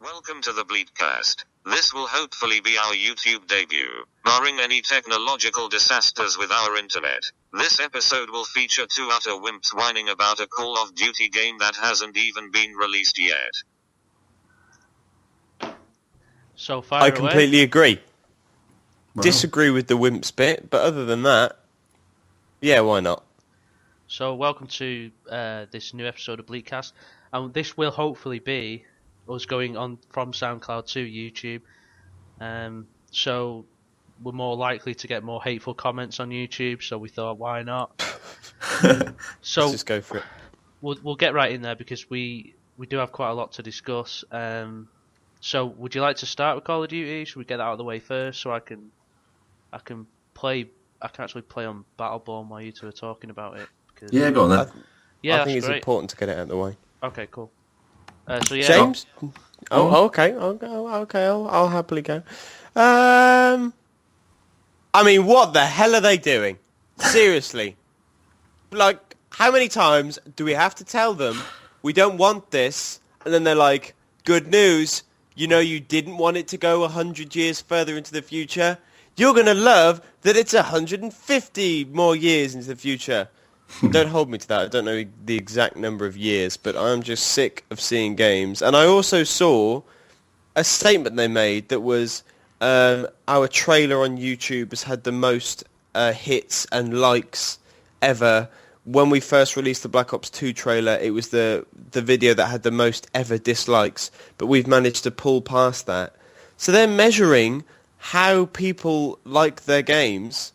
Welcome to the BleatCast. This will hopefully be our YouTube debut, barring any technological disasters with our internet. This episode will feature two utter wimps whining about a Call of Duty game that hasn't even been released yet. So far I away. completely agree. Wow. Disagree with the wimps bit, but other than that, yeah, why not? So welcome to this new episode of BleatCast, and this will hopefully be us going on from SoundCloud to YouTube. So we're more likely to get more hateful comments on YouTube. So we thought, why not? So Let's just go for it. we'll get right in there because we do have quite a lot to discuss. So would you like to start with Call of Duty? Should we get that out of the way first so I can play? I can actually play on Battleborn while you two are talking about it. Because, Yeah, go on then. I yeah, think that's it's great. important to get it out of the way. Okay, cool. So yeah, James? Okay. I'll happily go. I mean, what the hell are they doing? Seriously. Like, how many times do we have to tell them we don't want this? And then they're like, good news, you know you didn't want it to go 100 years further into the future? You're going to love that it's 150 more years into the future. Don't hold me to that. I don't know the exact number of years, but I'm just sick of seeing games. And I also saw a statement they made that was our trailer on YouTube has had the most hits and likes ever. When we first released the Black Ops 2 trailer, it was the video that had the most ever dislikes, but we've managed to pull past that. So they're measuring how people like their games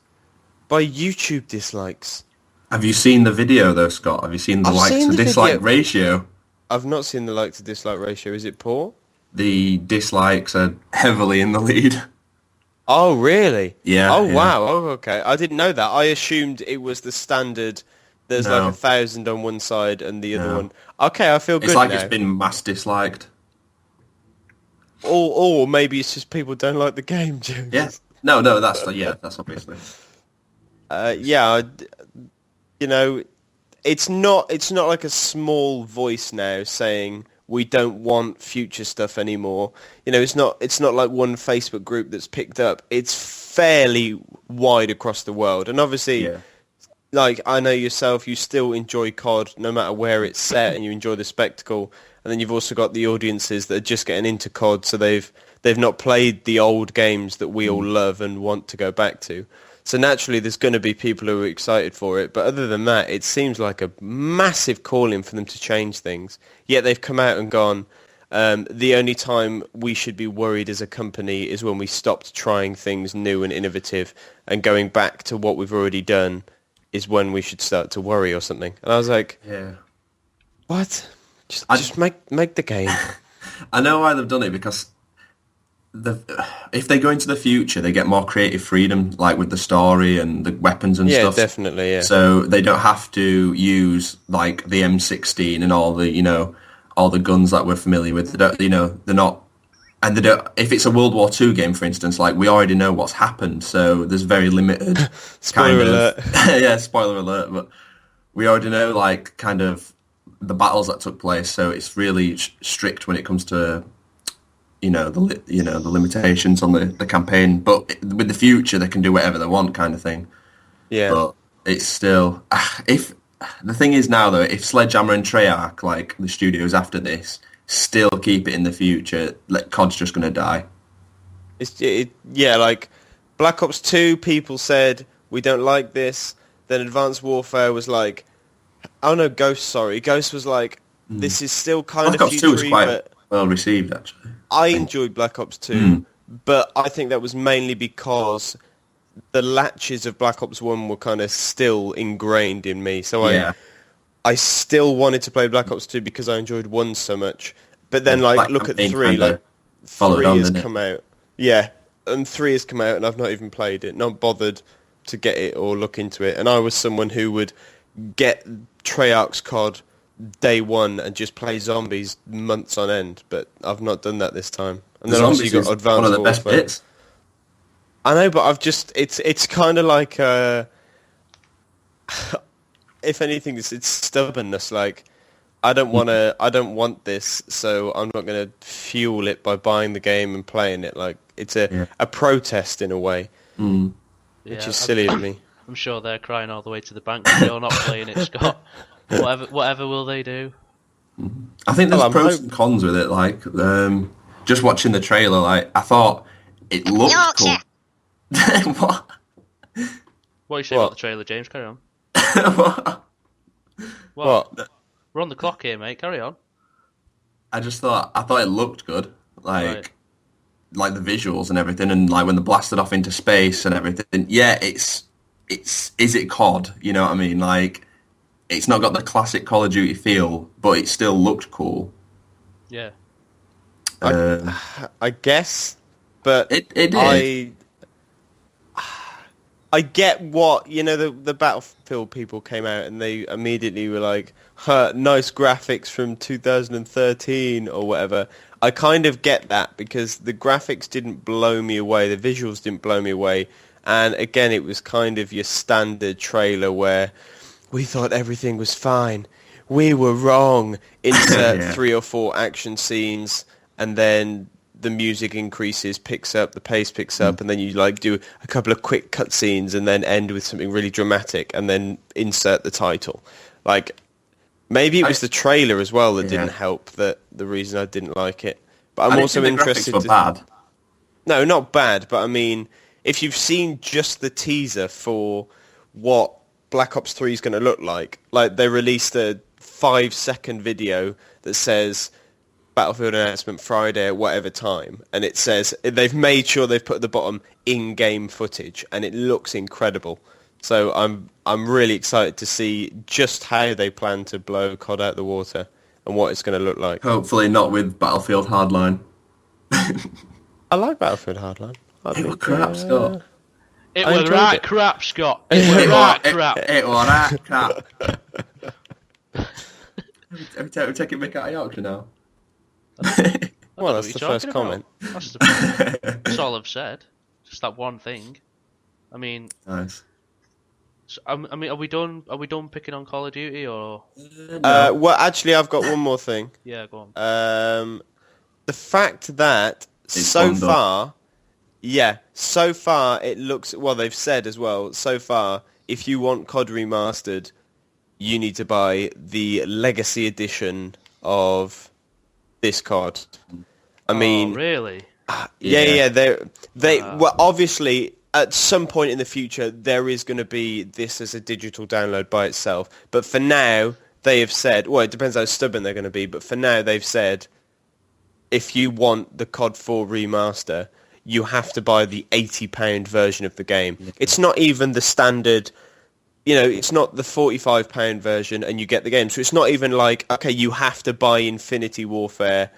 by YouTube dislikes. Have you seen the video though, Scott? Have you seen the I've like seen to the dislike video. ratio? I've not seen the like to dislike ratio. Is it poor? The dislikes are heavily in the lead. Oh, really? Yeah. Oh, yeah. wow. Oh, okay. I didn't know that. I assumed it was the standard. There's No. like 1,000 on one side and the other No. one. Okay, I feel It's good like now. it's been mass disliked. Or maybe it's just people don't like the game, James. Yeah. No, that's obviously. You know, it's not like a small voice now saying we don't want future stuff anymore. You know, it's not like one Facebook group that's picked up. It's fairly wide across the world. And obviously, Yeah. like, I know yourself, you still enjoy COD no matter where it's set, and you enjoy the spectacle. And then you've also got the audiences that are just getting into COD, so they've not played the old games that we all love and want to go back to. So naturally, there's going to be people who are excited for it. But other than that, it seems like a massive calling for them to change things. Yet they've come out and gone, the only time we should be worried as a company is when we stopped trying things new and innovative, and going back to what we've already done is when we should start to worry or something. And I was like, Yeah. what? Just make the game. I know why they've done it because if they go into the future, they get more creative freedom, like with the story and the weapons and Yeah, stuff. definitely, yeah. So they don't have to use like the M16 and all the guns that we're familiar with. They're not. And they don't. If it's a World War II game, for instance, like we already know what's happened, so there's very limited. Spoiler alert. Yeah, spoiler alert. But we already know, like, kind of the battles that took place. So it's really strict when it comes to, the limitations on the campaign. But with the future, they can do whatever they want, kind of thing. Yeah. But it's still if the thing is now though, if Sledgehammer and Treyarch, like the studios after this, still keep it in the future, COD's just going to die. Like Black Ops 2, people said, we don't like this. Then Advanced Warfare was like, oh no, Ghost was like, this is still kind Black of Ops 2 was futury, quite but well received, actually. I enjoyed Black Ops 2, but I think that was mainly because the latches of Black Ops 1 were kind of still ingrained in me. So Yeah. I still wanted to play Black Ops 2 because I enjoyed 1 so much. But then, like, Black look at Campaign 3, kinda like, followed 3 on, has didn't it? come out. Yeah, and 3 has come out, and I've not even played it, not bothered to get it or look into it. And I was someone who would get Treyarch's COD day one and just play zombies months on end, but I've not done that this time. And then obviously you got Advanced one of the best Warfare. bits. I know, but it's kind of like if anything, it's stubbornness. Like I don't want this, so I'm not going to fuel it by buying the game and playing it. Like, it's a protest in a way, which is silly of me. I'm sure they're crying all the way to the bank if you're not playing it, Scott. Whatever will they do? I think there's pros and cons with it. Like, just watching the trailer, like, I thought it looked cool. What? What are you saying about the trailer, James? Carry on. What? We're on the clock here, mate. Carry on. I thought it looked good. Like the visuals and everything, and like when they blasted off into space and everything. Yeah, is it COD? You know what I mean? Like, it's not got the classic Call of Duty feel, but it still looked cool. Yeah. I guess, but it did. I get what, the Battlefield people came out and they immediately were like, nice graphics from 2013 or whatever. I kind of get that because the graphics didn't blow me away, the visuals didn't blow me away, and again it was kind of your standard trailer where we thought everything was fine, we were wrong, insert 3 or 4 action scenes, and then the music increases, picks up, the pace picks up, and then you like do a couple of quick cutscenes and then end with something really dramatic and then insert the title. Like, maybe it was the trailer as well that didn't help, that the reason I didn't like it. But I'm also interested. The graphics were bad. No, not bad, but I mean, if you've seen just the teaser for what Black Ops 3 is going to look like they released a 5-second video that says Battlefield announcement Friday at whatever time, and it says they've made sure they've put at the bottom in-game footage, and it looks incredible. So I'm really excited to see just how they plan to blow COD out the water and what it's going to look like. Hopefully not with Battlefield Hardline. I like Battlefield Hardline. It was crap, Scott. It was right crap, Scott. It was right crap. It was right crap. We're taking Mick out of Yorkshire now. Well, that's the first comment. That's all I've said. Just that one thing. I mean, nice. So, I mean, are we done? Are we done picking on Call of Duty or? No. Well, actually, I've got one more thing. Yeah, go on. The fact that so far it looks. Well, they've said as well. So far, if you want COD Remastered, you need to buy the Legacy Edition of this COD. I mean, really? Yeah. Well, obviously, at some point in the future, there is going to be this as a digital download by itself. But for now, they have said, well, it depends how stubborn they're going to be. But for now, they've said, if you want the COD 4 remaster, you have to buy the £80 version of the game. It's not even the standard. It's not the £45 version and you get the game. So it's not even like, okay, you have to buy Infinite Warfare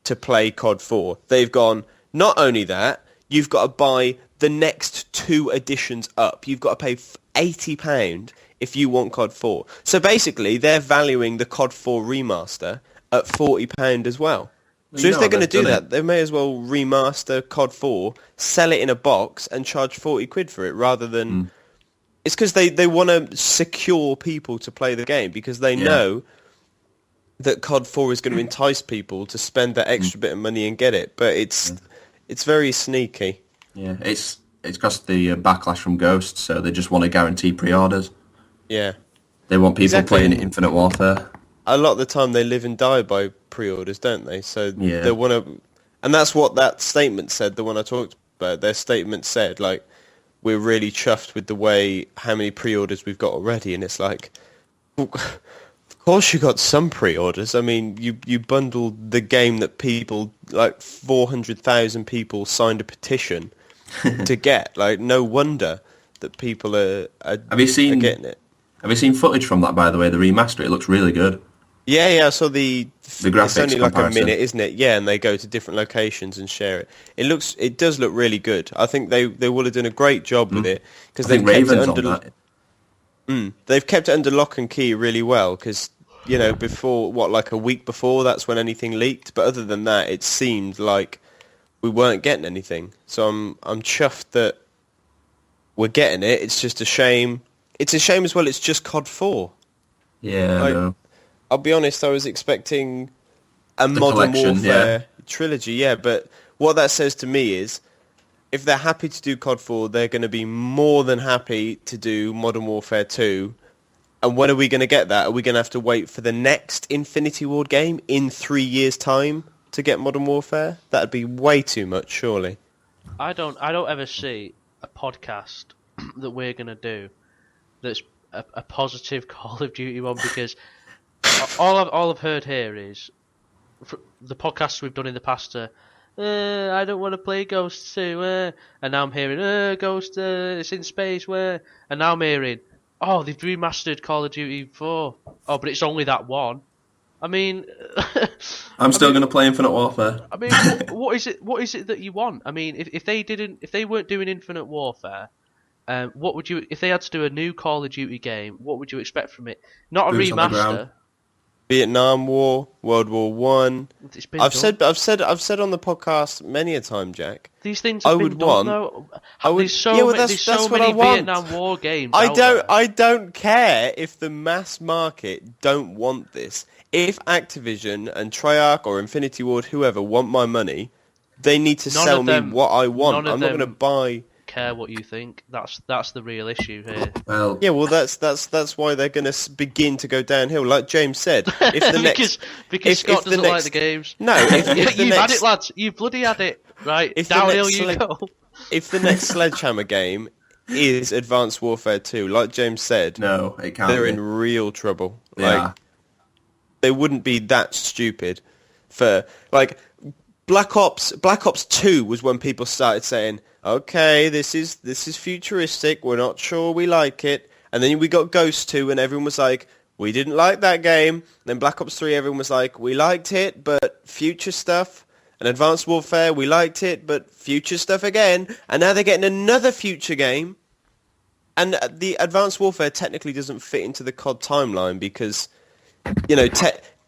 to play COD 4. They've gone, not only that, you've got to buy the next 2 editions up. You've got to pay £80 if you want COD 4. So basically, they're valuing the COD 4 remaster at £40 as well. So if they're going to do that, they may as well remaster COD 4, sell it in a box and charge £40 for it rather than... It's because they want to secure people to play the game because they know that COD 4 is going to entice people to spend that extra bit of money and get it. But it's very sneaky. Yeah, it's because the backlash from Ghosts, so they just want to guarantee pre-orders. Yeah. They want people playing Infinite Warfare. A lot of the time they live and die by pre-orders, don't they? So they want to... And that's what that statement said, the one I talked about. Their statement said, like, we're really chuffed with the way how many pre-orders we've got already, and it's like, well, of course you got some pre-orders. I mean, you bundled the game that people, like 400,000 people signed a petition to get. Like, no wonder that people are getting it. Have you seen footage from that, by the way, the remaster? It looks really good. Yeah, I saw the graphics. It's only comparison. Like a minute, isn't it? Yeah, and they go to different locations and share it. It does look really good. I think they will have done a great job with it because they've kept it under. They've kept it under lock and key really well because before like a week before, that's when anything leaked. But other than that, it seemed like we weren't getting anything. So I'm chuffed that we're getting it. It's just a shame. It's a shame as well. It's just COD 4. Yeah, I know. I'll be honest, I was expecting a The Modern collection, Warfare trilogy, yeah, but what that says to me is, if they're happy to do COD 4, they're going to be more than happy to do Modern Warfare 2. And when are we going to get that? Are we going to have to wait for the next Infinity Ward game in 3 years' time to get Modern Warfare? That'd be way too much, surely. I don't ever see a podcast that we're gonna do that's a positive Call of Duty one, because all I've heard here is the podcasts we've done in the past. I don't want to play Ghost 2, and now I'm hearing Ghost, it's in space, and now I'm hearing, oh, they've remastered Call of Duty 4. Oh, but it's only that one. I mean, I'm still going to play Infinite Warfare. I mean, what is it? What is it that you want? I mean, if they weren't doing Infinite Warfare, what would you? If they had to do a new Call of Duty game, what would you expect from it? Not a Boots on the ground. remaster. Vietnam War, World War One. It's been I've done. said on the podcast many a time, Jack. These things have been done, though. There's so many Vietnam War games. I don't care if the mass market don't want this. If Activision and Treyarch or Infinity Ward, whoever, want my money, they need to sell me what I want. I'm not going to buy. Care what you think. That's the real issue here. Well, Yeah, well, that's why they're going to begin to go downhill. Like James said, if the next because Scott doesn't like the games. No, if you've had it, lads. You've bloody had it. Right, downhill you go. If the next Sledgehammer game is Advanced Warfare 2, like James said, no, it can't. they're be. in real trouble. Yeah. Like, they wouldn't be that stupid for like Black Ops 2 was when people started saying, okay, this is futuristic, we're not sure we like it. And then we got Ghost 2 and everyone was like, we didn't like that game. Then Black Ops 3, everyone was like, we liked it, but future stuff. And Advanced Warfare, we liked it, but future stuff again. And now they're getting another future game. And the Advanced Warfare technically doesn't fit into the COD timeline because, you know,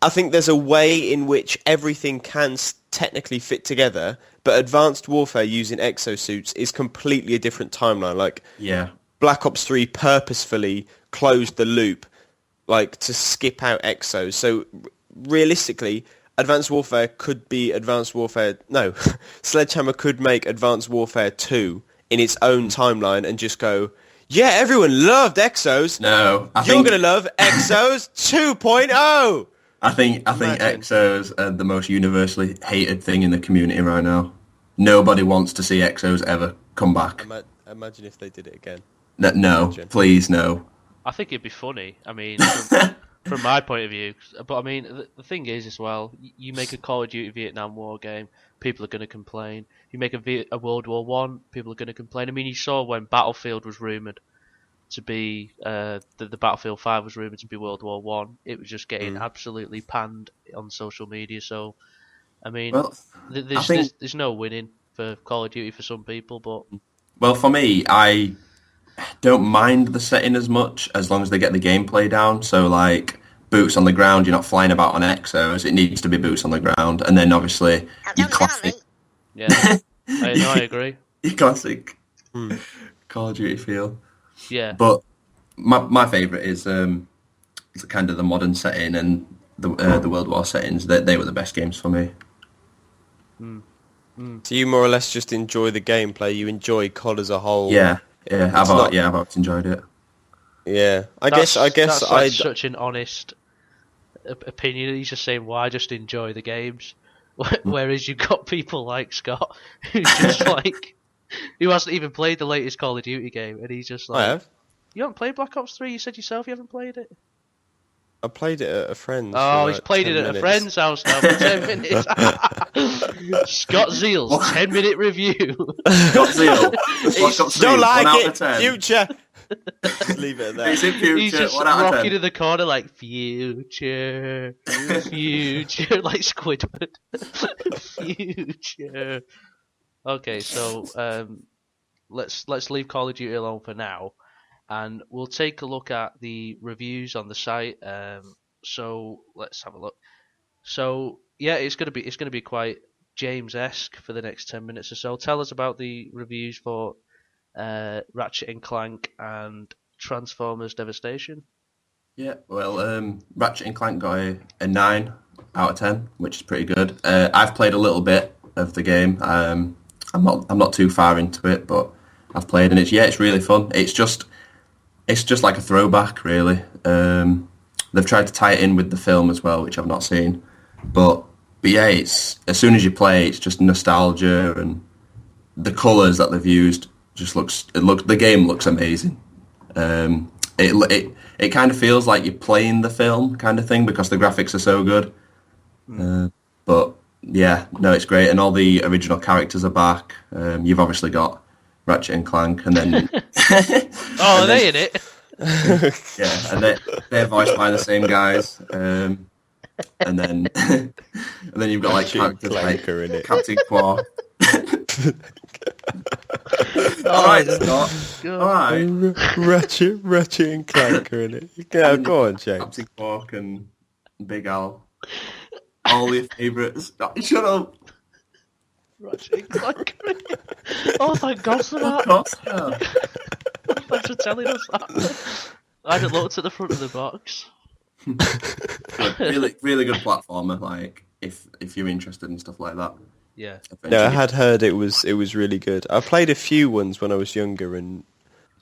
I think there's a way in which everything can technically fit together, but Advanced Warfare using exosuits is completely a different timeline. Like, Yeah. Black Ops 3 purposefully closed the loop, like, to skip out exos. So, realistically, Advanced Warfare could be Advanced Warfare... No, Sledgehammer could make Advanced Warfare 2 in its own timeline and just go, yeah, everyone loved exos. No, You're going to love exos 2.0. I think Imagine. exos are the most universally hated thing in the community right now. Nobody wants to see exos ever come back. Imagine if they did it again. No, Imagine. please no. I think it'd be funny. I mean, from my point of view. But I mean, the thing is as well, you make a Call of Duty Vietnam War game, people are going to complain. You make a World War One, people are going to complain. I mean, you saw when Battlefield was rumoured to be the Battlefield 5 was rumoured to be World War One. It was just getting absolutely panned on social media. So, I mean, Well, there's no winning for Call of Duty for some people, but Well, for me, I don't mind the setting as much as long as they get the gameplay down. So, like, boots on the ground, you're not flying about on exos. It needs to be boots on the ground. And then, obviously, your classic... yeah, I agree. Your classic Call of Duty feel. Yeah, But my favourite is kind of the modern setting and the World War settings. They were the best games for me. So you more or less just enjoy the gameplay. You enjoy COD as a whole. Yeah, I've always enjoyed it. Yeah. I that's guess like such an honest opinion. He's just saying, "Well, I just enjoy the games." Whereas you've got people like Scott, who's just like, who hasn't even played the latest Call of Duty game, and he's just like, I have. "You haven't played Black Ops 3? You said yourself you haven't played it." I played it at a friend's. Oh, for he's like played 10 it at a minutes. friend's house now for 10 minutes. Scott Zeal's 10-minute review. Scott Zeal. Black Ops 3, Don't like 1 out it. of 10. Future. Just leave it at It's that. in future. He's just 1 out of 10. rocking in the corner like future, like Squidward. Future. Okay, so let's leave Call of Duty alone for now, and we'll take a look at the reviews on the site. So let's have a look. So yeah, it's gonna be quite James-esque for the next 10 minutes or so. Tell us about the reviews for Ratchet and Clank and Transformers Devastation. Yeah, well, Ratchet and Clank got a 9 out of 10, which is pretty good. I've played a little bit of the game. I'm not too far into it, but I've played, and it's really fun. It's just like a throwback, really. They've tried to tie it in with the film as well, which I've not seen. But yeah, it's as soon as you play, it's just nostalgia, and the colours that they've used the game looks amazing. It kind of feels like you're playing the film kind of thing because the graphics are so good. But yeah, no, it's great, and all the original characters are back. You've obviously got Ratchet and Clank, and then are they in it? yeah, and they're voiced by the same guys. And then you've got like characters like in it. Captain Quark. All right, Scott. All right. Ratchet and Clank are in it. Yeah, go on, James. Captain Quark and Big Al. All your favourites. Shut up. Ratchet and Clank are in it. Oh, thank God for that. Of course, yeah. Thanks for telling us that. I hadn't looked at the front of the box. Really, really good platformer. Like, if you're interested in stuff like that. Yeah. No, I had heard it was really good. I played a few ones when I was younger and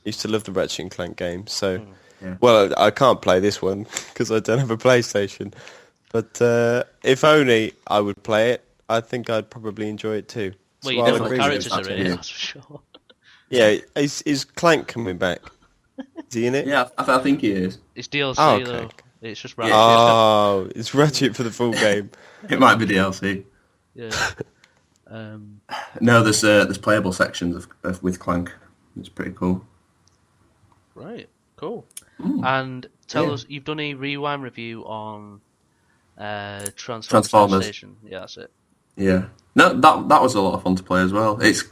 used to love the Ratchet and Clank games. So, Yeah. well, I can't play this one because I don't have a PlayStation. But if only I would play it, I think I'd probably enjoy it too. Well, So you I'll know what agree characters with are in you. it, that's for sure. Yeah, is Clank coming back? Is he in it? Yeah, I think he is. It's DLC Oh, okay. though. It's just Ratchet. Oh, it's Ratchet for the full game. It might be DLC. Yeah. No, there's playable sections of with Clank. It's pretty cool. Right. Cool. And tell Yeah. us, you've done a rewind review on Transformers Transformers. Station. Yeah, that's it. Yeah. No, that was a lot of fun to play as well. It's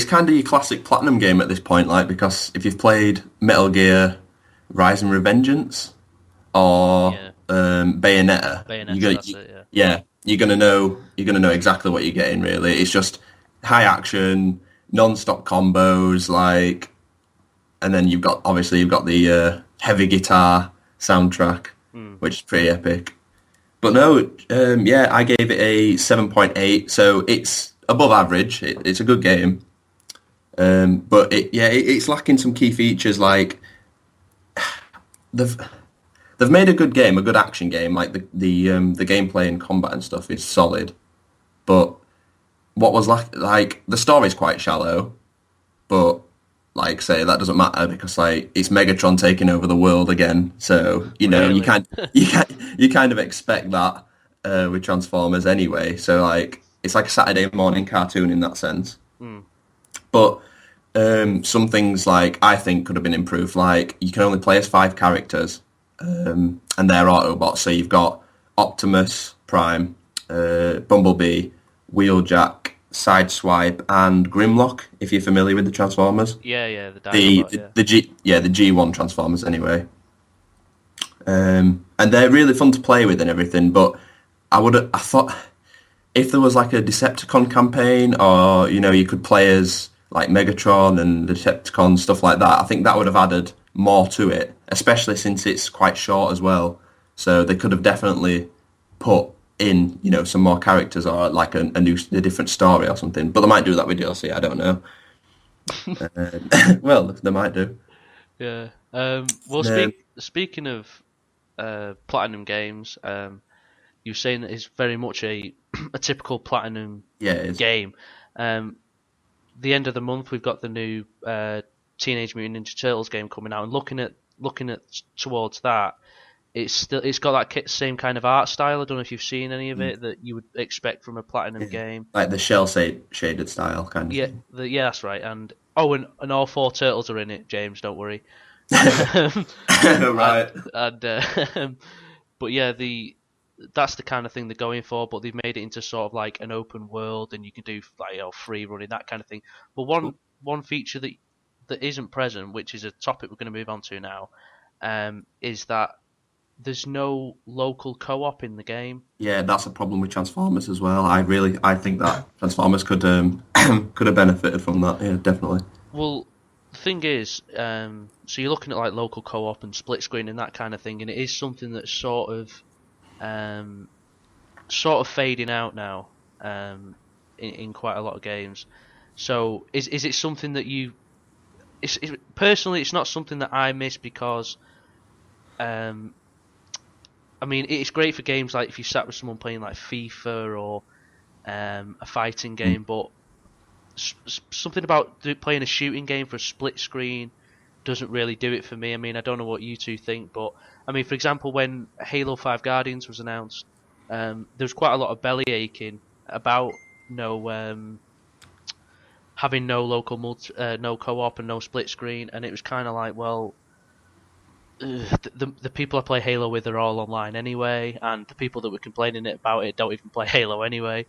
kind of your classic Platinum game at this point, like, because if you've played Metal Gear Rise and Revengeance or Yeah. Bayonetta, Bayonetta, that's it, yeah. Yeah, you're gonna know exactly what you're getting. Really, it's just high action, non-stop combos, like, and then you've got the heavy guitar soundtrack, which is pretty epic. But no, yeah, I gave it a 7.8, so it's above average. It's a good game, but it's lacking some key features. Like, they've made a good game, a good action game. Like the gameplay and combat and stuff is solid, but what was like the story's quite shallow. But like say that doesn't matter because like it's Megatron taking over the world again. So you know Really? you kind of expect that with Transformers anyway. So like it's like a Saturday morning cartoon in that sense. But some things like I think could have been improved. Like you can only play as 5 characters, and they're Autobots. So you've got Optimus Prime, Bumblebee, Wheeljack, Sideswipe, and Grimlock. If you're familiar with the Transformers, Yeah, the Dinobot, the G1 Transformers anyway. And they're really fun to play with and everything. But I thought if there was like a Decepticon campaign, or you could play as like Megatron and the Decepticons, stuff like that, I think that would have added more to it, especially since it's quite short as well. So they could have definitely put in, some more characters or like a different story or something. But they might do that with DLC, I don't know. Well, they might do. Yeah. Well, speaking of Platinum games, you're saying that it's very much a typical Platinum It is. game. The end of the month, we've got the new Teenage Mutant Ninja Turtles game coming out, and looking at towards that, it's got that same kind of art style. I don't know if you've seen any of it that you would expect from a Platinum game. Like the shaded style kind of thing. Yeah, that's right. And all 4 turtles are in it, James. Don't worry. Right. But yeah, that's the kind of thing they're going for. But they've made it into sort of like an open world, and you can do like free running, that kind of thing. But one feature that isn't present, which is a topic we're going to move on to now, is that there's no local co-op in the game. Yeah, that's a problem with Transformers as well. I think that Transformers could have benefited from that. Yeah, definitely. Well, the thing is, so you're looking at like local co-op and split screen and that kind of thing, and it is something that's sort of fading out now in quite a lot of games. So is it something that you? Personally, it's not something that I miss because, I mean, it's great for games like if you sat with someone playing like FIFA or a fighting game, but something about playing a shooting game for a split screen doesn't really do it for me. I mean, I don't know what you two think, but I mean, for example, when Halo 5 Guardians was announced, there was quite a lot of belly aching about having no local no co-op and no split screen, and it was kind of like, well, the people I play Halo with are all online anyway, and the people that were complaining about it don't even play Halo anyway.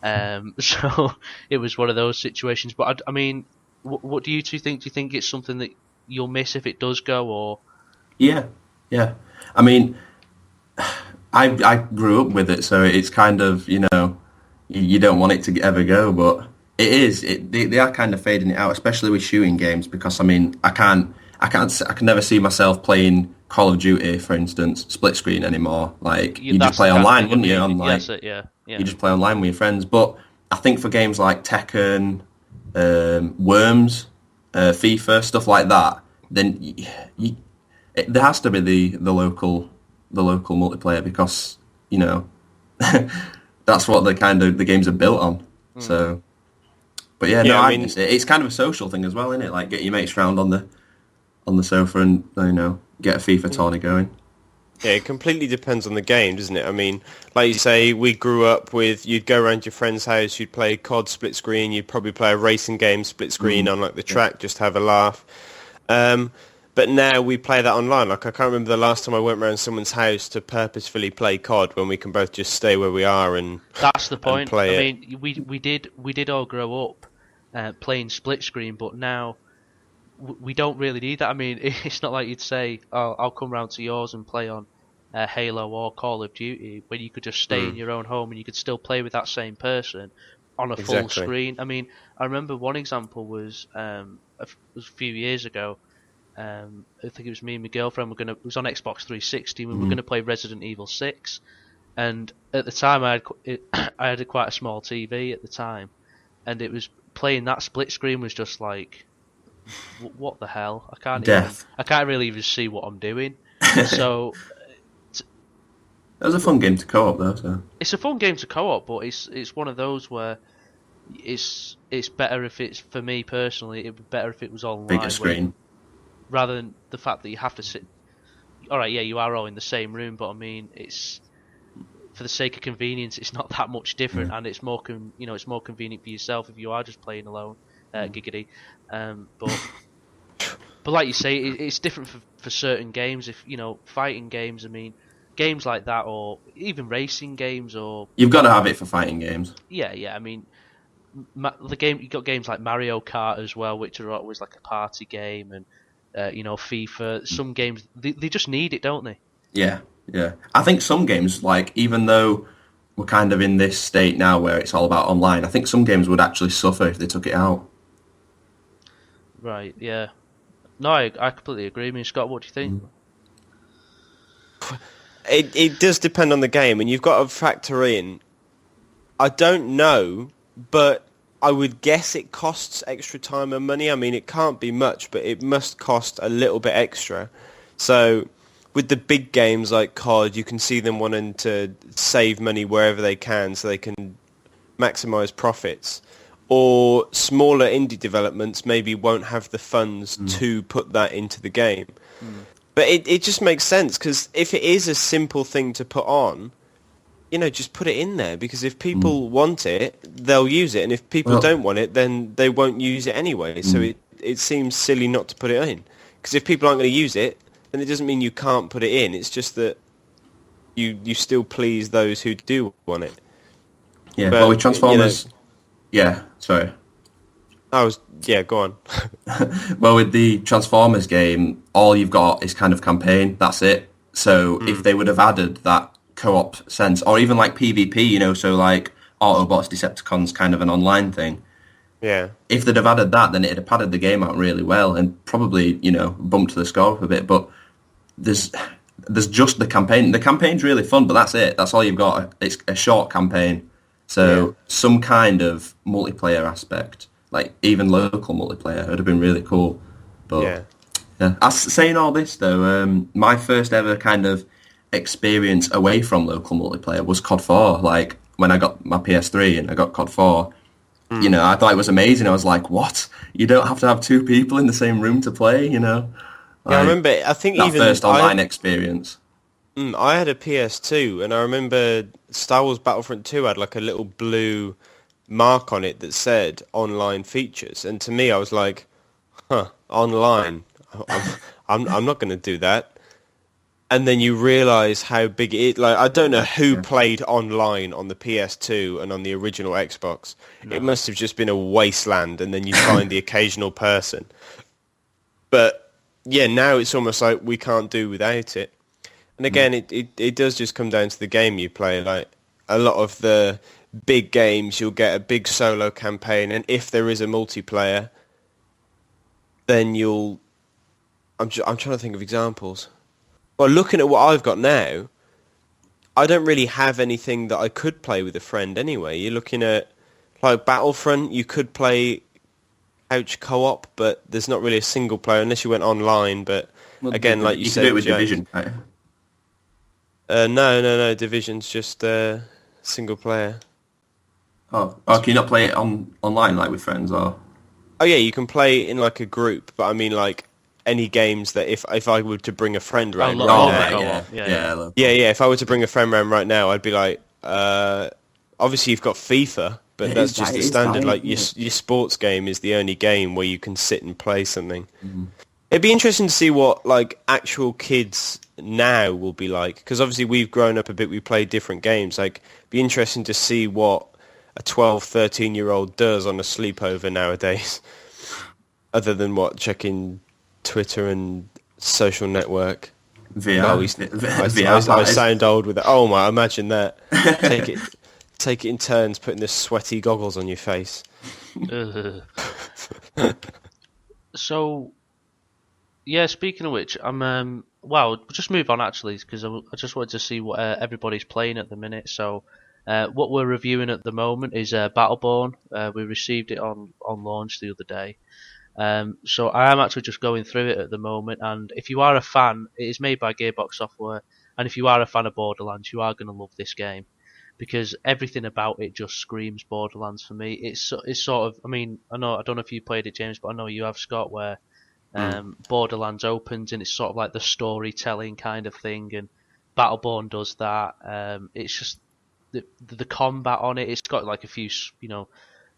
So it was one of those situations. But I mean, what do you two think? Do you think it's something that you'll miss if it does go, or? Yeah. I mean, I grew up with it, so it's kind of, you don't want it to ever go, but it is. They are kind of fading it out, especially with shooting games, because I mean, I can never see myself playing Call of Duty, for instance, split screen anymore. Like you just play online, wouldn't you? You just play online with your friends. But I think for games like Tekken, Worms, FIFA, stuff like that, then there has to be the local multiplayer, because that's what the games are built on. So, but yeah, I mean, it's kind of a social thing as well, isn't it? Like get your mates round on the sofa and get a FIFA tourney going. Yeah, it completely depends on the game, doesn't it? I mean, like you say, we grew up with, you'd go around your friend's house, you'd play COD split screen, you'd probably play a racing game split screen on like the track, just have a laugh. But now we play that online. Like I can't remember the last time I went around someone's house to purposefully play COD when we can both just stay where we are and that's the point. Play I mean, we did all grow up playing split screen, but now we don't really need that. I mean, it's not like you'd say, "Oh, I'll come round to yours and play on Halo or Call of Duty," when you could just stay in your own home and you could still play with that same person on a full screen. I mean, I remember one example was a few years ago. I think it was me and my girlfriend it was on Xbox 360. We were going to play Resident Evil 6, and at the time I had quite a small TV at the time, and it was playing that split screen was just like, what the hell? I can't really even see what I'm doing. So that was a fun game to co-op though. So it's a fun game to co-op, but it's one of those where it's better if it's, for me personally, it'd be better if it was online. Bigger screen. Rather than the fact that you have to sit. All right, yeah, you are all in the same room, but I mean, it's for the sake of convenience, it's not that much different, and it's more it's more convenient for yourself if you are just playing alone. Giggity, but like you say, it's different for certain games. If fighting games, I mean, games like that, or even racing games, or you've got to have it for fighting games. Yeah. I mean, you got games like Mario Kart as well, which are always like a party game, and FIFA. Some games they just need it, don't they? Yeah. I think some games, like, even though we're kind of in this state now where it's all about online, I think some games would actually suffer if they took it out. Right, yeah. No, I completely agree. I mean, Scott, what do you think? It does depend on the game, and you've got to factor in, I don't know, but I would guess it costs extra time and money. I mean, it can't be much, but it must cost a little bit extra. So with the big games like COD, you can see them wanting to save money wherever they can so they can maximise profits. Or smaller indie developments maybe won't have the funds to put that into the game. But it just makes sense, because if it is a simple thing to put on, just put it in there, because if people want it, they'll use it, and if people don't want it, then they won't use it anyway. So it seems silly not to put it in, because if people aren't going to use it, then it doesn't mean you can't put it in. It's just that you still please those who do want it. Yeah, but with Transformers... Yeah, sorry. Go on. Well, with the Transformers game, all you've got is kind of campaign. That's it. So if they would have added that co-op sense, or even like PvP, so like Autobots, Decepticons, kind of an online thing, Yeah. If they'd have added that, then it'd have padded the game out really well and probably, bumped the score up a bit. But there's just the campaign. The campaign's really fun, but that's it. That's all you've got. It's a short campaign. So some kind of multiplayer aspect, like even local multiplayer, would have been really cool. But saying all this though, my first ever kind of experience away from local multiplayer was COD 4. Like when I got my PS3 and I got COD 4, I thought it was amazing. I was like, what? You don't have to have two people in the same room to play, Like, I remember, I think that even... first online experience. I had a PS2, and I remember Star Wars Battlefront 2 had like a little blue mark on it that said online features, and to me I was like, online? I'm not going to do that. And then you realise how big it is. Like, I don't know who played online on the PS2 and on the original Xbox. No. It must have just been a wasteland, and then you find the occasional person. But yeah, now it's almost like we can't do without it. And again, it does just come down to the game you play. Like a lot of the big games, you'll get a big solo campaign, and if there is a multiplayer, then you'll... I'm trying to think of examples. Well, looking at what I've got now, I don't really have anything that I could play with a friend anyway. You're looking at, like, Battlefront, you could play couch co-op, but there's not really a single player unless you went online. But again, like you said... You can do it with Division, right? No. Division's just single player. Oh, can you not play it online, like, with friends, or...? Oh, yeah, you can play in, like, a group, but I mean, like... any games that if I were to bring a friend round if I were to bring a friend round right now, I'd be like, obviously you've got FIFA, but that's just the standard. Like your sports game is the only game where you can sit and play something. Mm-hmm. It'd be interesting to see what like actual kids now will be like, because obviously we've grown up a bit. We play different games. Like, it'd be interesting to see what a 12, 13-year-old does on a sleepover nowadays, other than checking Twitter and social network. VR. I sound old with it. Oh my! Imagine that. Take it in turns, putting the sweaty goggles on your face. So, yeah. Speaking of which, I'm we'll just move on actually, because I just wanted to see what everybody's playing at the minute. So, what we're reviewing at the moment is Battleborn. We received it on launch the other day. So I am actually just going through it at the moment, and if you are a fan, it is made by Gearbox Software, and if you are a fan of Borderlands, you are going to love this game, because everything about it just screams Borderlands for me. It's sort of, I mean, I don't know if you played it, James, but I know you have, Scott, where Borderlands opens and it's sort of like the storytelling kind of thing, and Battleborn does that. It's just the combat on it. It's got like a few,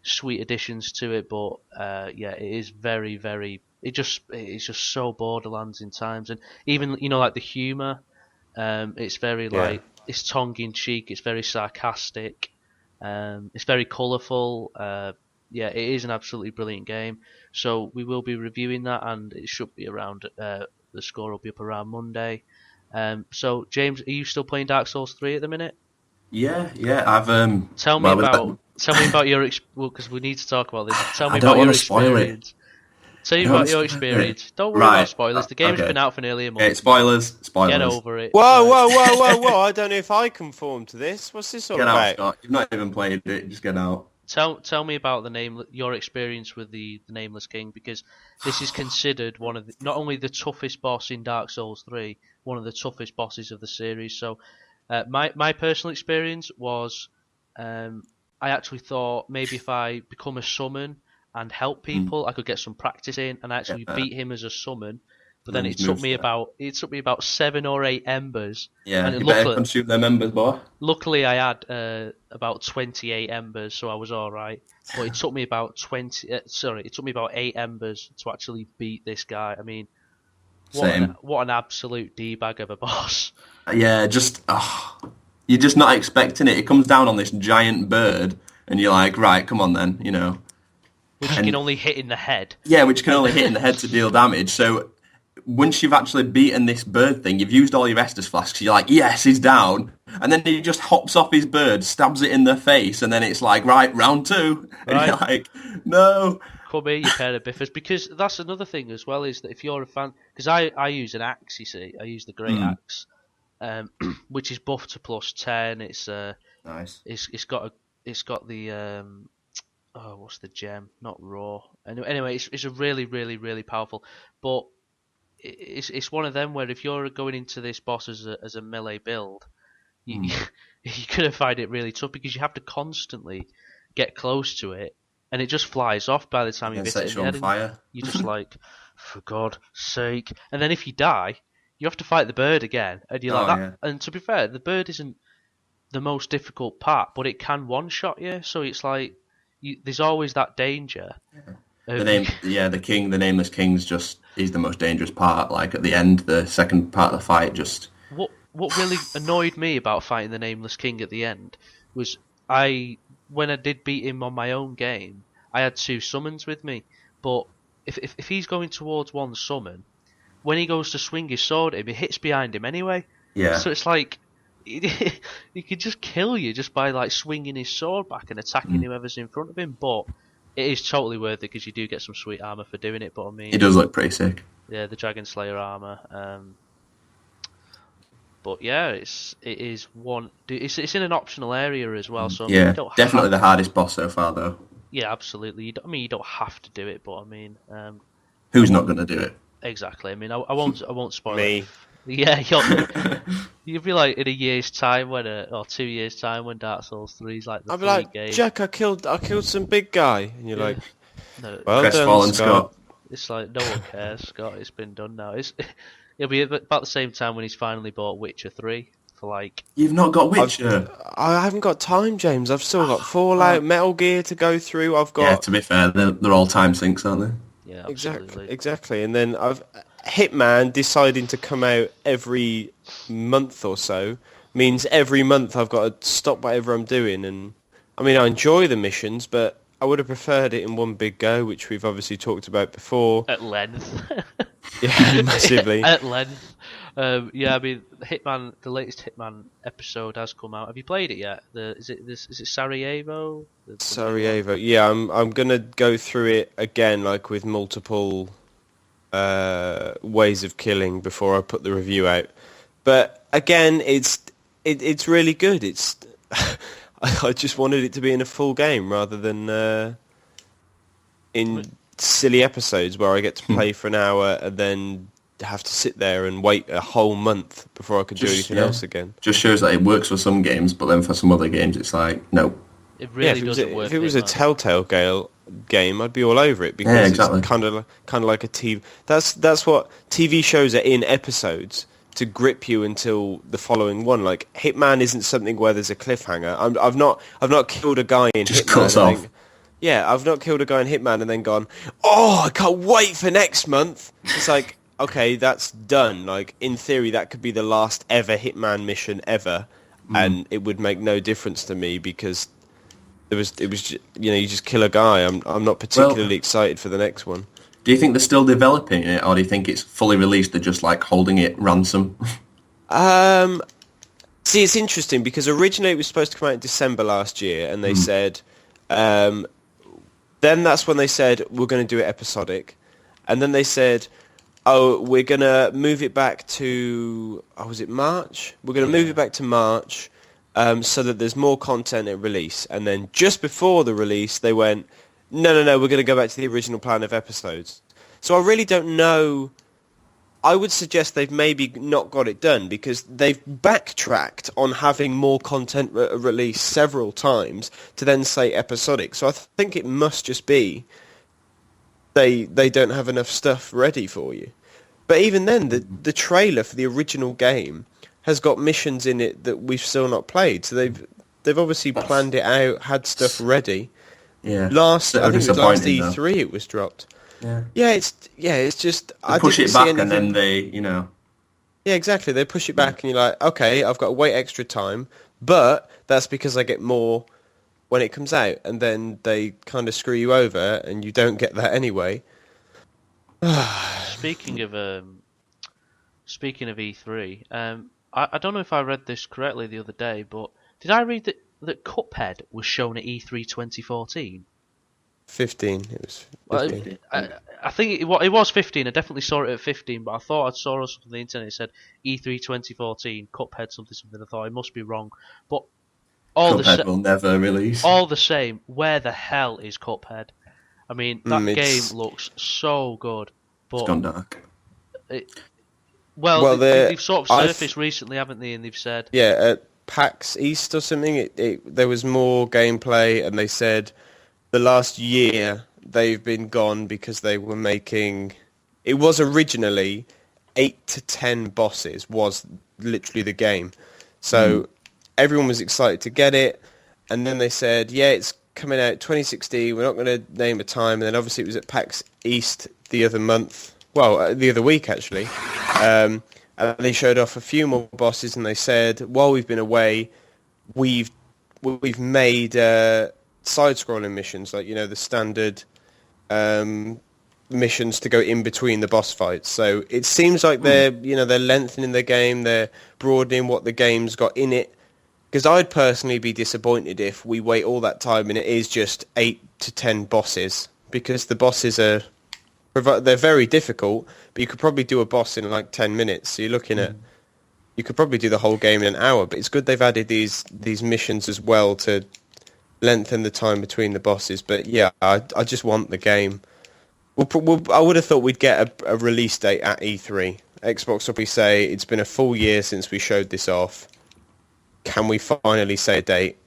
sweet additions to it, but it is very, very. It's just so Borderlands in times, and even like the humor. It's very like it's tongue in cheek. It's very sarcastic. It's very colourful. It is an absolutely brilliant game. So we will be reviewing that, and it should be around. The score will be up around Monday. So James, are you still playing Dark Souls 3 at the minute? Yeah. I've Tell me about your because we need to talk about this. Tell me about your experience. Tell me about your experience. Don't worry about spoilers. The game's been out for nearly a month. Okay, spoilers. Get over it. Whoa! I don't know if I conform to this. What's this all about? Get out, Scott. You've not even played it. Just get out. Tell me about your experience with the Nameless King, because this is considered one of not only the toughest boss in Dark Souls 3, one of the toughest bosses of the series. So, my personal experience was, I actually thought maybe if I become a summon and help people, I could get some practice in and actually beat him as a summon. But then it took me about 7 or 8 embers. Yeah, and you better consume them embers, boy. Luckily, I had about 28 embers, so I was all right. But it took me about 8 embers to actually beat this guy. I mean, what an absolute d-bag of a boss. Yeah, you're just not expecting it. It comes down on this giant bird, and you're like, right, come on then, Which can only hit in the head. Yeah, which can only hit in the head to deal damage. So once you've actually beaten this bird thing, you've used all your Estus flasks, you're like, yes, he's down. And then he just hops off his bird, stabs it in the face, and then it's like, right, round 2. And Right. you're like, no. Come here, you pair of biffers. Because that's another thing as well, is that if you're a fan... Because I use an axe, you see. I use the Great Axe, which is buffed to +10. It's Nice. It's got the... what's the gem? Not raw. Anyway, it's a really, really, really powerful. But it's one of them where if you're going into this boss as a melee build, you're gonna find it really tough because you have to constantly get close to it, and it just flies off by the time you hit it. On fire. You're just like, for God's sake! And then if you die, you have to fight the bird again, and you're like that. Yeah. And to be fair, the bird isn't the most difficult part, but it can one-shot you, so it's like there's always that danger. The nameless king's is the most dangerous part. Like at the end, the second part of the fight, just what really annoyed me about fighting the nameless king at the end was when I did beat him on my own game, I had 2 summons with me, but if he's going towards one summon, when he goes to swing his sword at him, it hits behind him anyway. Yeah. So it's like he could just kill you just by like swinging his sword back and attacking whoever's in front of him. But it is totally worth it because you do get some sweet armor for doing it. But I mean, it does look pretty sick. Yeah, the Dragon Slayer armor. But yeah, it's in an optional area as well. So yeah, definitely the hardest boss so far, though. Yeah, absolutely. You don't have to do it, but I mean, who's not going to do it? Exactly. I mean, I won't spoil Me. it. Yeah, you'll be like in a year's time or 2 years' time when Dark Souls 3 is like the I'll be like, game. Jack, I killed some big guy, and you're like, No, well Crestfallen done, Scott. it's like no one cares, Scott. It's been done now. It'll be about the same time when he's finally bought Witcher 3 for like. You've not got Witcher. I haven't got time, James. I've still got Fallout, Metal Gear to go through. I've got. Yeah, to be fair, they're all time sinks, aren't they? Yeah, absolutely. Exactly. And then Hitman deciding to come out every month or so means every month I've got to stop whatever I'm doing. And I mean, I enjoy the missions, but I would have preferred it in one big go, which we've obviously talked about before. At length. Yeah, massively. At length. Yeah, I mean, the latest Hitman episode has come out. Have you played it yet? Is it Sarajevo? Sarajevo. Yeah, I'm gonna go through it again, like with multiple ways of killing before I put the review out. But again, it's really good. It's I just wanted it to be in a full game rather than in silly episodes where I get to play for an hour and then have to sit there and wait a whole month before I could do anything else again. Just shows that it works for some games, but then for some other games it's like, no. It really doesn't work. If it was a Telltale game, I'd be all over it because exactly. It's kind of like a TV. That's what TV shows are in episodes to grip you until the following one. Like Hitman isn't something where there's a cliffhanger. I've not killed a guy in just Hitman. Cuts off. Yeah, I've not killed a guy in Hitman and then gone, oh, I can't wait for next month. It's like, okay, that's done. Like, in theory, that could be the last ever Hitman mission ever, and it would make no difference to me because it was you just kill a guy. I'm not particularly excited for the next one. Do you think they're still developing it, or do you think it's fully released, they're just like holding it ransom? See, it's interesting because originally it was supposed to come out in December last year, and they said... Then that's when they said, we're going to do it episodic. And then they said, oh, we're going to move it back to... Oh, was it March? We're going to move it back to March so that there's more content at release. And then just before the release, they went, no, we're going to go back to the original plan of episodes. So I really don't know... I would suggest they've maybe not got it done because they've backtracked on having more content released several times to then say episodic. So I think it must just be they don't have enough stuff ready for you. But even then, the trailer for the original game has got missions in it that we've still not played. So they've obviously planned it out, had stuff ready. Yeah. I think it was last E3 it was dropped. Yeah, it's just... They push it back and then they, Yeah, exactly. They push it back and you're like, okay, I've got to wait extra time, but that's because I get more when it comes out, and then they kind of screw you over and you don't get that anyway. Speaking of speaking of E3, I don't know if I read this correctly the other day, but did I read that Cuphead was shown at E3 2014? 15. It was 15. I think it was 15. I definitely saw it at 15, but I thought I saw something on the internet. It said E3 2014, Cuphead something. I thought it must be wrong, but Cuphead will never release. All the same, where the hell is Cuphead? I mean, that game looks so good, but it's gone dark. They've sort of surfaced recently, haven't they? And they've said, at PAX East or something, there was more gameplay, and they said the last year they've been gone because they were making. It was originally 8 to 10 bosses was literally the game, so everyone was excited to get it, and then they said, yeah, it's coming out 2016. We're not going to name a time, and then obviously it was at PAX East the other month. Well, the other week actually. And they showed off a few more bosses, and they said, while we've been away, we've made side-scrolling missions, like the standard missions to go in between the boss fights. So it seems like they're lengthening the game, they're broadening what the game's got in it. Because I'd personally be disappointed if we wait all that time and it is just 8 to 10 bosses, because the bosses they're very difficult, but you could probably do a boss in like 10 minutes. So you're looking at, you could probably do the whole game in an hour. But it's good they've added these missions as well to lengthen the time between the bosses. But yeah, I just want the game. I would have thought we'd get a release date at E3. Xbox will probably say it's been a full year since we showed this off. Can we finally say a date?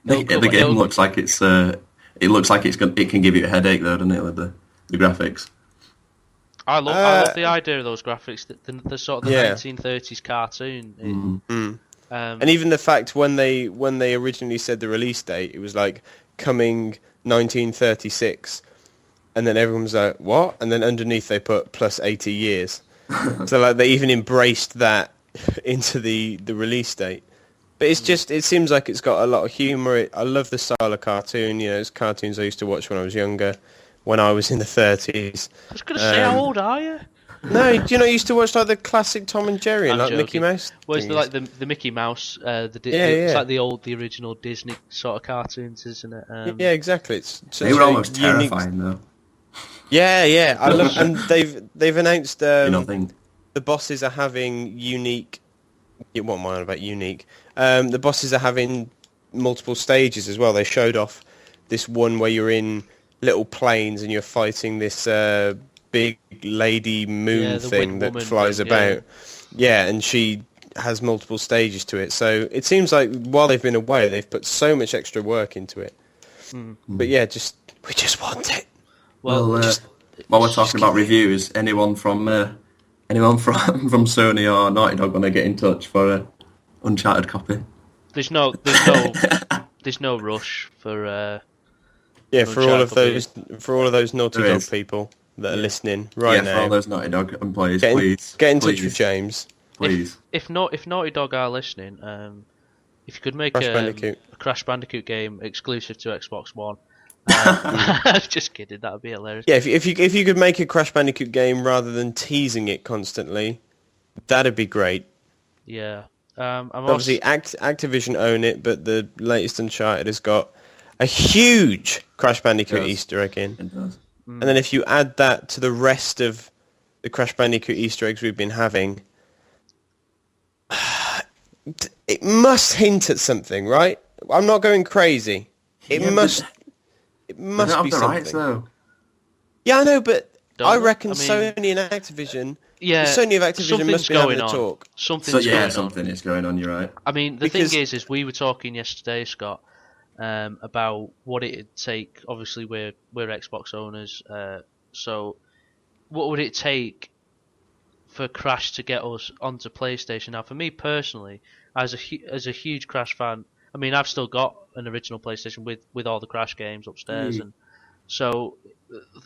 The game looks like it's. It looks like it can give you a headache though, doesn't it, with the graphics? I love the idea of those graphics. The sort of the 1930s cartoon. And even the fact when they originally said the release date, it was like coming 1936, and then everyone was like, what? And then underneath they put plus 80 years. So like they even embraced that into the release date. But it seems like it's got a lot of humour. I love the style of cartoon. It's cartoons I used to watch when I was younger, when I was in the 30s. I was going to say, how old are you? No, do you know I used to watch like the classic Tom and Jerry and like joking. Mickey Mouse? Well, it's like the Mickey Mouse, it's like the original Disney sort of cartoons, isn't it? Yeah, exactly. They were almost terrifying though. Yeah. I love, and they've announced Nothing. The bosses are having unique. What am I on about unique? The bosses are having multiple stages as well. They showed off this one where you're in little planes and you're fighting this big lady moon thing that flies about. Yeah, and she has multiple stages to it. So it seems like while they've been away, they've put so much extra work into it. But yeah, we just want it. Well, while we're talking about reviews, anyone from Sony or Naughty Dog want to get in touch for a Uncharted copy? There's no rush for. For all of those Naughty Dog people that are listening right now. For all those Naughty Dog employees, please get in touch with James. Please. If Naughty Dog are listening, if you could make a Crash Bandicoot game exclusive to Xbox One. Just kidding, that would be hilarious. Yeah, if you could make a Crash Bandicoot game rather than teasing it constantly, that'd be great. Yeah. Obviously, Activision own it, but the latest Uncharted has got a huge Crash Bandicoot Easter egg in. It does. And then if you add that to the rest of the Crash Bandicoot Easter eggs we've been having, it must hint at something, right? I'm not going crazy. It must be something. The rights, though. Yeah, I know, but I reckon Sony and Activision. Yeah, Sony and Activision must be having a talk. Something is going on. You're right. I mean, the thing is we were talking yesterday, Scott, about what it'd take. Obviously, we're Xbox owners, so what would it take for Crash to get us onto PlayStation? Now, for me personally, as a huge Crash fan, I mean, I've still got an original PlayStation with all the Crash games upstairs, and so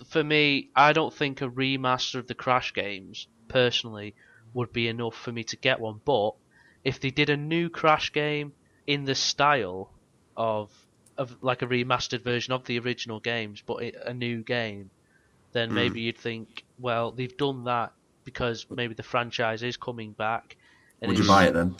for me, I don't think a remaster of the Crash games personally would be enough for me to get one. But if they did a new Crash game in the style of like a remastered version of the original games, but a new game, then maybe you'd think, well, they've done that because maybe the franchise is coming back. And Would you buy it then?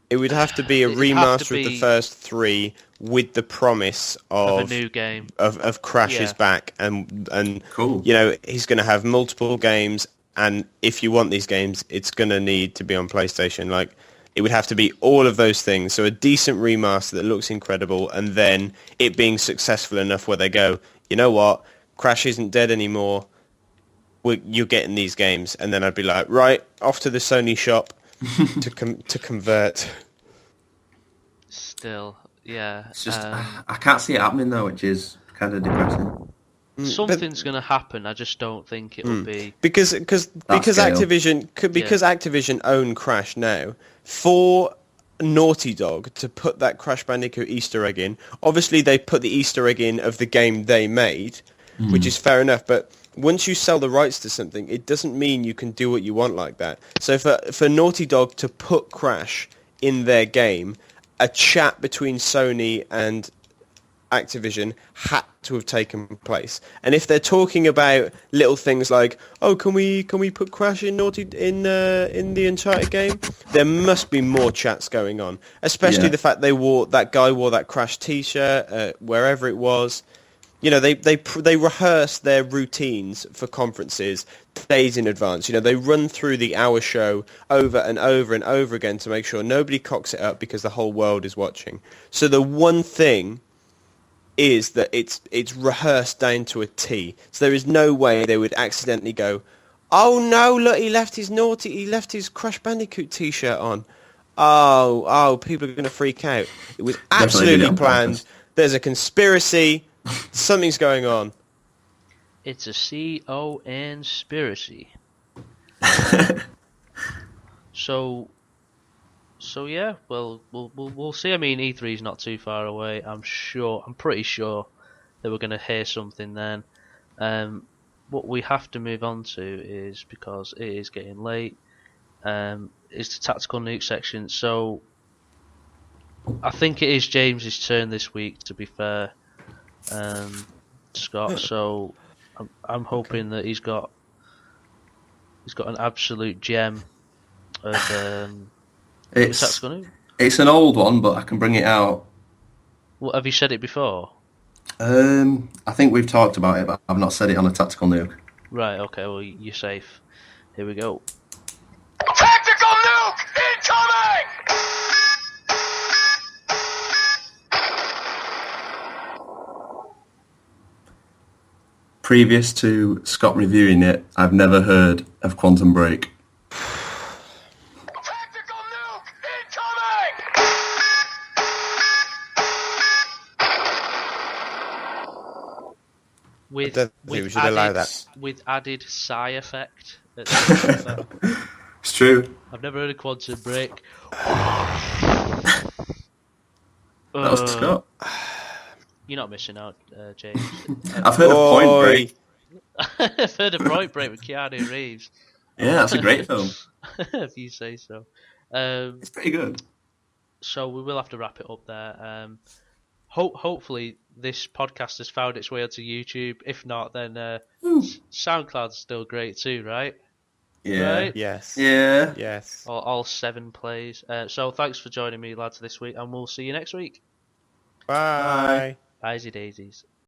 It would have to be a It'd have to remaster of the be- first 3 with the promise of of a new game. of Crash is Yeah. back, and Cool. you know, he's going to have multiple games, and if you want these games, it's going to need to be on PlayStation. Like, it would have to be all of those things. So a decent remaster that looks incredible, and then it being successful enough where they go, you know what, Crash isn't dead anymore. You're getting these games, and then I'd be like, right, off to the Sony shop to convert. Still, yeah. It's just I can't see it happening though, which is kind of depressing. Something's going to happen. I just don't think it'll be. Because scale. Activision own Crash now, for Naughty Dog to put that Crash Bandicoot Easter egg in, obviously they put the Easter egg in of the game they made, which is fair enough, but once you sell the rights to something, it doesn't mean you can do what you want like that. So for Naughty Dog to put Crash in their game, a chat between Sony and Activision had to have taken place. And if they're talking about little things like, oh, can we put Crash in in the Uncharted game, there must be more chats going on. Especially the fact that guy wore that Crash T-shirt wherever it was. You know, they rehearse their routines for conferences days in advance. You know, they run through the hour show over and over and over again to make sure nobody cocks it up because the whole world is watching. So the one thing is that it's rehearsed down to a T. So there is no way they would accidentally go, oh no, look, he left his Crash Bandicoot T-shirt on. Oh, people are going to freak out. It was absolutely planned. There's a conspiracy. Something's going on. It's a CON-spiracy. So yeah, well, we'll see. I mean, E3's not too far away. I'm pretty sure that we're going to hear something then. What we have to move on to is, because it is getting late, is the tactical nuke section. So I think it is James's turn this week, to be fair, Scott. So I'm hoping that he's got an absolute gem of tactical nuke. It's an old one, but I can bring it out. Well, have you said it before? I think we've talked about it, but I've not said it on a tactical nuke. Right, okay, well, you're safe. Here we go. Tactical nuke incoming! Previous to Scott reviewing it, I've never heard of Quantum Break. Tactical nuke incoming! With don't think we should allow that. With added sigh effect. At the end. It's true. I've never heard of Quantum Break. That was Scott. You're not missing out, James. I've heard of Point Break. I've heard of Point Break with Keanu Reeves. Yeah, that's a great film. If you say so. It's pretty good. So we will have to wrap it up there. Hopefully this podcast has found its way onto YouTube. If not, then SoundCloud's still great too, right? Yeah. Right? Yes. Yeah. Yes. All 7 plays. So thanks for joining me, lads, this week, and we'll see you next week. Bye. Bye, daisies.